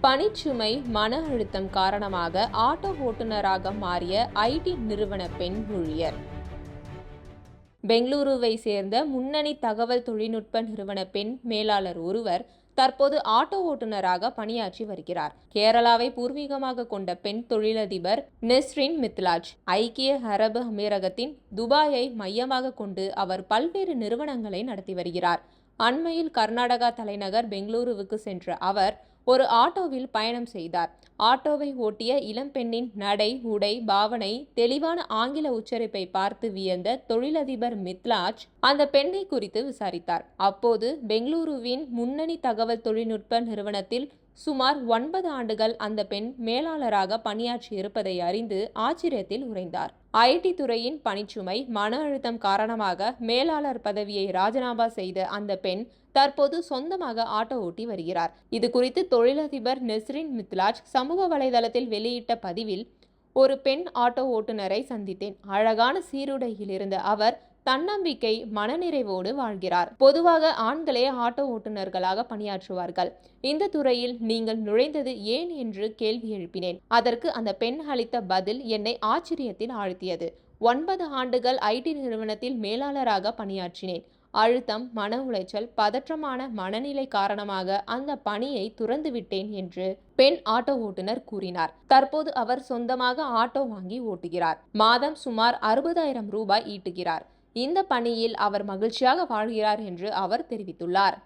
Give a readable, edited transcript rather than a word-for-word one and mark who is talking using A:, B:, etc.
A: பணிச்சுமை, மன அழுத்தம் காரணமாக ஆட்டோ ஓட்டுநராக மாறிய ஐடி நிறுவன பெண் ஊழியர். பெங்களூருவை சேர்ந்த முன்னணி தகவல் தொழில்நுட்ப நிறுவன பெண் மேலாளர் ஒருவர் தற்போது ஆட்டோ ஓட்டுநராக பணியாற்றி வருகிறார். கேரளாவை பூர்வீகமாக கொண்ட பெண் தொழிலதிபர் நெஸ்ரின் மித்லாஜ். ஐக்கிய அரபு அமீரகத்தின் துபாயை மையமாக கொண்டு அவர் பல்வேறு நிறுவனங்களை நடத்தி வருகிறார். அண்மையில் கர்நாடகா தலைநகர் பெங்களூருவுக்கு சென்ற அவர் ஒரு ஆட்டோவில் பயணம் செய்தார். ஆட்டோவை ஓட்டிய இளம்பெண்ணின் நடை, உடை, பாவனை, தெளிவான ஆங்கில உச்சரிப்பை பார்த்து வியந்த தொழிலதிபர் மித்லாஜ் அந்த பெண்ணை குறித்து விசாரித்தார். அப்போது பெங்களூருவின் முன்னணி தகவல் தொழில்நுட்ப நிறுவனத்தில் சுமார் 9 ஆண்டுகள் அந்த பெண் மேலாளராக பணியாற்றி இருப்பதை அறிந்து ஆச்சரியத்தில் உறைந்தார். ஐடி துறையின் பணிச்சுமை, மன அழுத்தம் காரணமாக மேலாளர் பதவியை ராஜினாமா செய்த அந்த பெண் தற்போது சொந்தமாக ஆட்டோ ஓட்டி வருகிறார். இது குறித்து தொழிலதிபர் நெஸ்ரின் மித்லாஜ் சமூக வலைதளத்தில் வெளியிட்ட பதிவில், ஒரு பெண் ஆட்டோ ஓட்டுநரை சந்தித்தேன். அழகான சீருடையில் இருந்த அவர் தன்னம்பிக்கை, மனநிறைவோடு வாழ்கிறார். பொதுவாக ஆண்களே ஆட்டோ ஓட்டுநர்களாக பணியாற்றுவார்கள். இந்த துறையில் நீங்கள் நுழைந்தது ஏன் என்று கேள்வி எழுப்பினேன். அதற்கு அந்த பெண் அளித்த பதில் என்னை ஆச்சரியத்தில் ஆழ்த்தியது. 9 ஆண்டுகள் ஐடி நிறுவனத்தில் மேலாளராக பணியாற்றினேன். அழுத்தம், மன உளைச்சல், பதற்றமான மனநிலை காரணமாக அந்த பணியை துறந்துவிட்டேன் என்று பெண் ஆட்டோ ஓட்டுநர் கூறினார். தற்போது அவர் சொந்தமாக ஆட்டோ வாங்கி ஓட்டுகிறார். மாதம் சுமார் 60,000 ரூபாய் ஈட்டுகிறார். இந்த பணியில் அவர் மகிழ்ச்சியாக வாழ்கிறார் என்று அவர் தெரிவித்துள்ளார்.